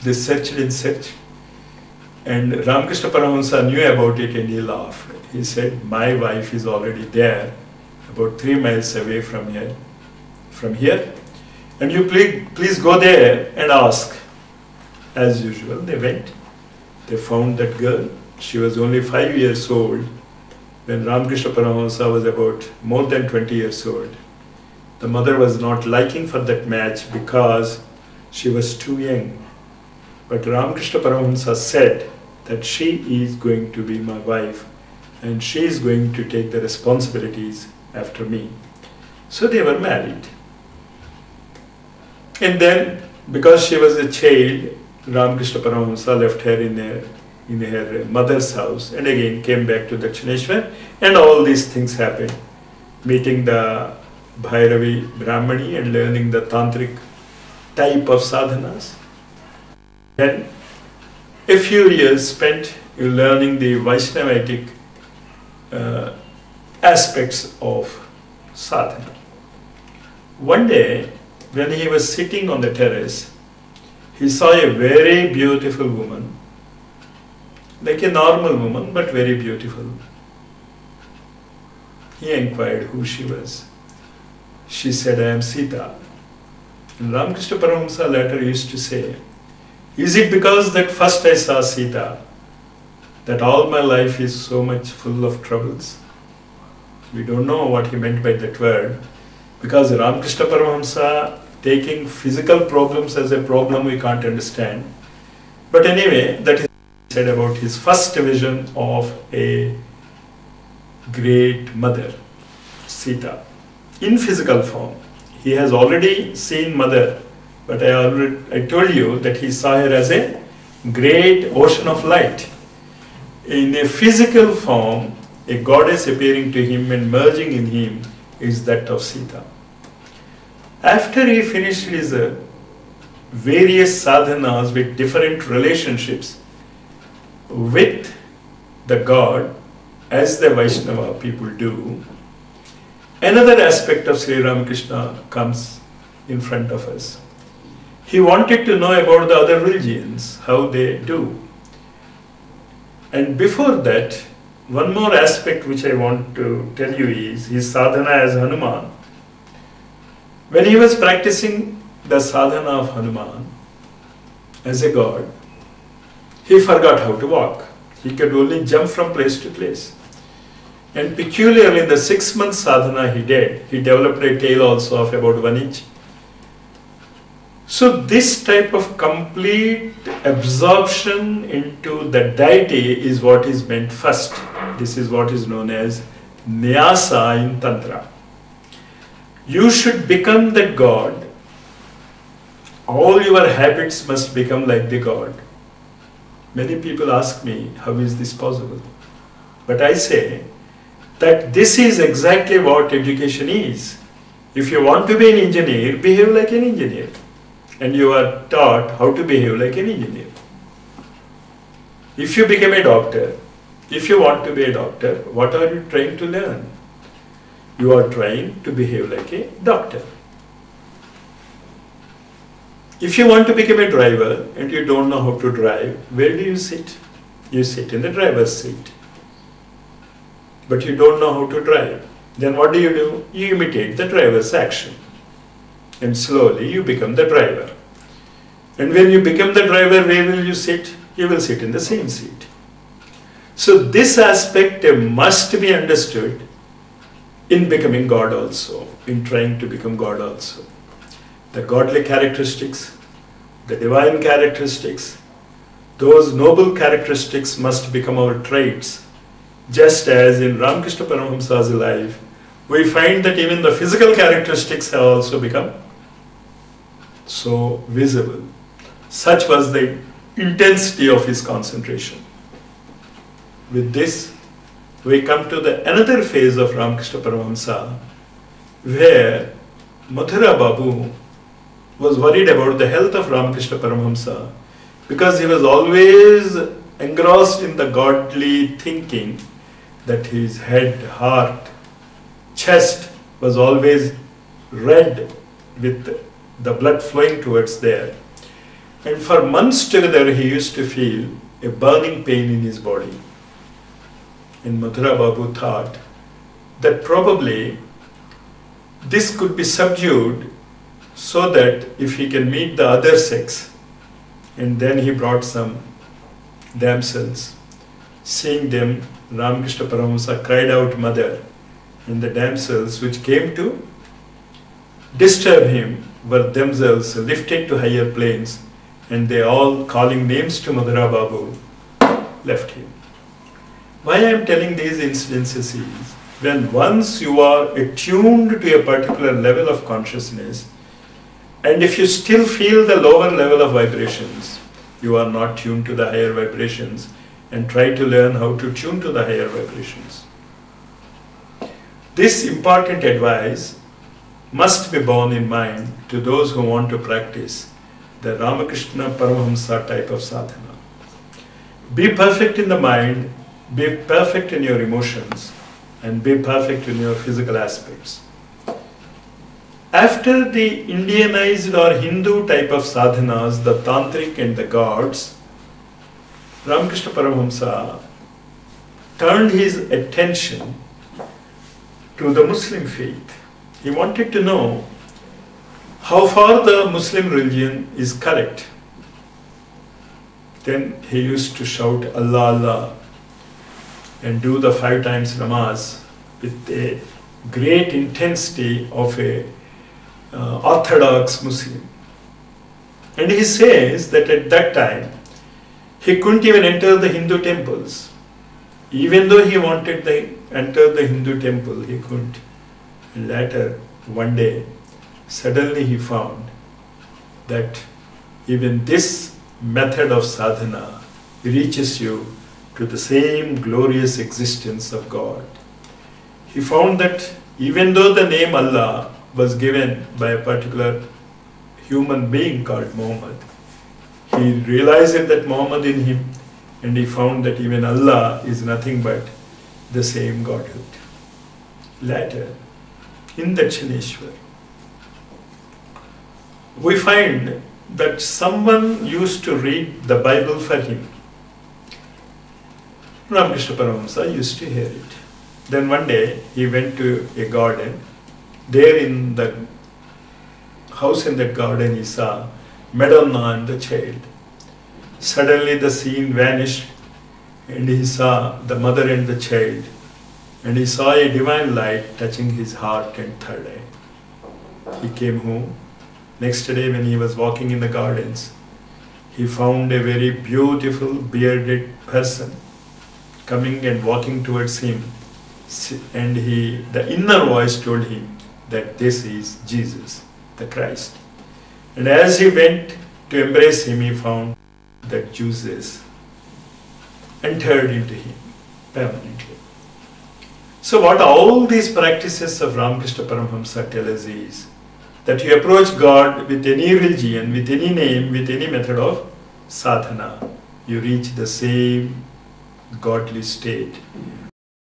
They searched and searched. And Ramakrishna Paramahansa knew about it and he laughed. He said, my wife is already there, about 3 miles away from here. And you please go there and ask. As usual, they went. They found that girl. She was only 5 years old when Ramakrishna Paramahansa was about more than 20 years old. The mother was not liking for that match because she was too young. But Ramakrishna Paramahansa said that she is going to be my wife and she is going to take the responsibilities after me. So they were married. And then, because she was a child, Ramakrishna Paramahansa left her in her mother's house and again came back to Dakshineshwar, and all these things happened. Meeting the Bhairavi Brahmani and learning the tantric type of sadhanas. Then a few years spent in learning the Vaishnavatic aspects of sadhana. One day, when he was sitting on the terrace, he saw a very beautiful woman, like a normal woman, but very beautiful. He inquired who she was. She said, I am Sita. And Ramakrishna Paramahansa later used to say, is it because that first I saw Sita that all my life is so much full of troubles? We don't know what he meant by that word, because Ramakrishna Paramahansa taking physical problems as a problem we can't understand. But anyway, that is said about his first vision of a great mother, Sita, in physical form. He has already seen mother, but I told you that he saw her as a great ocean of light. In a physical form, a goddess appearing to him and merging in him is that of Sita. After he finished his various sadhanas with different relationships with the God, as the Vaishnava people do, another aspect of Sri Ramakrishna comes in front of us. He wanted to know about the other religions, how they do. And before that, one more aspect which I want to tell you is his sadhana as Hanuman. When he was practicing the sadhana of Hanuman as a god, he forgot how to walk. He could only jump from place to place. And peculiarly in the 6-month sadhana he did, he developed a tail also of about 1 inch. So this type of complete absorption into the deity is what is meant first. This is what is known as Nyasa in Tantra. You should become the God. All your habits must become like the God. Many people ask me, how is this possible? But I say that this is exactly what education is. If you want to be an engineer, behave like an engineer. And you are taught how to behave like an engineer. If you become a doctor, if you want to be a doctor, what are you trying to learn? You are trying to behave like a doctor. If you want to become a driver and you don't know how to drive, where do you sit? You sit in the driver's seat. But you don't know how to drive. Then what do? You imitate the driver's action. And slowly you become the driver. And when you become the driver, where will you sit? You will sit in the same seat. So this aspect must be understood in becoming God also, in trying to become God also. The godly characteristics, the divine characteristics, those noble characteristics must become our traits. Just as in Ramakrishna Paramahansa's life, we find that even the physical characteristics have also become so visible. Such was the intensity of his concentration. With this, we come to the another phase of Ramakrishna Paramahansa, where Mathura Babu was worried about the health of Ramakrishna Paramahansa because he was always engrossed in the godly thinking that his head, heart, chest was always red with the blood flowing towards there. And for months together he used to feel a burning pain in his body. And Mathura Babu thought that probably this could be subdued so that if he can meet the other sex. And then he brought some damsels. Seeing them, Ramakrishna Paramahansa cried out, "Mother!" And the damsels which came to disturb him were themselves lifted to higher planes, and they all, calling names to Madhura Babu, left him. Why I am telling these incidences is, when once you are attuned to a particular level of consciousness, and if you still feel the lower level of vibrations, you are not tuned to the higher vibrations, and try to learn how to tune to the higher vibrations. This important advice must be borne in mind to those who want to practice the Ramakrishna Paramahansa type of sadhana. Be perfect in the mind, be perfect in your emotions, and be perfect in your physical aspects. After the Indianized or Hindu type of sadhanas, the tantric and the gods, Ramakrishna Paramahansa turned his attention to the Muslim faith. He wanted to know how far the Muslim religion is correct. Then he used to shout Allah Allah and do the 5 times namaz with a great intensity of a orthodox Muslim. And he says that at that time he couldn't even enter the Hindu temples. Even though he wanted to enter the Hindu temple, he couldn't. And later, one day, suddenly he found that even this method of sadhana reaches you to the same glorious existence of God. He found that even though the name Allah was given by a particular human being called Muhammad, he realized that Muhammad in him, and he found that even Allah is nothing but the same Godhood. Later, in Dakshineshwar, we find that someone used to read the Bible for him. Ramakrishna Paramahansa used to hear it. Then one day he went to a garden. There in the house in that garden he saw Madonna and the child. Suddenly the scene vanished and he saw the mother and the child, and he saw a divine light touching his heart and third eye. He came home. Next day when he was walking in the gardens, he found a very beautiful bearded person coming and walking towards him, and the inner voice told him that this is Jesus, the Christ. And as he went to embrace him, he found that Jesus entered into him permanently. So what all these practices of Ramakrishna Paramahansa tell us is that you approach God with any religion, with any name, with any method of sadhana, you reach the same godly state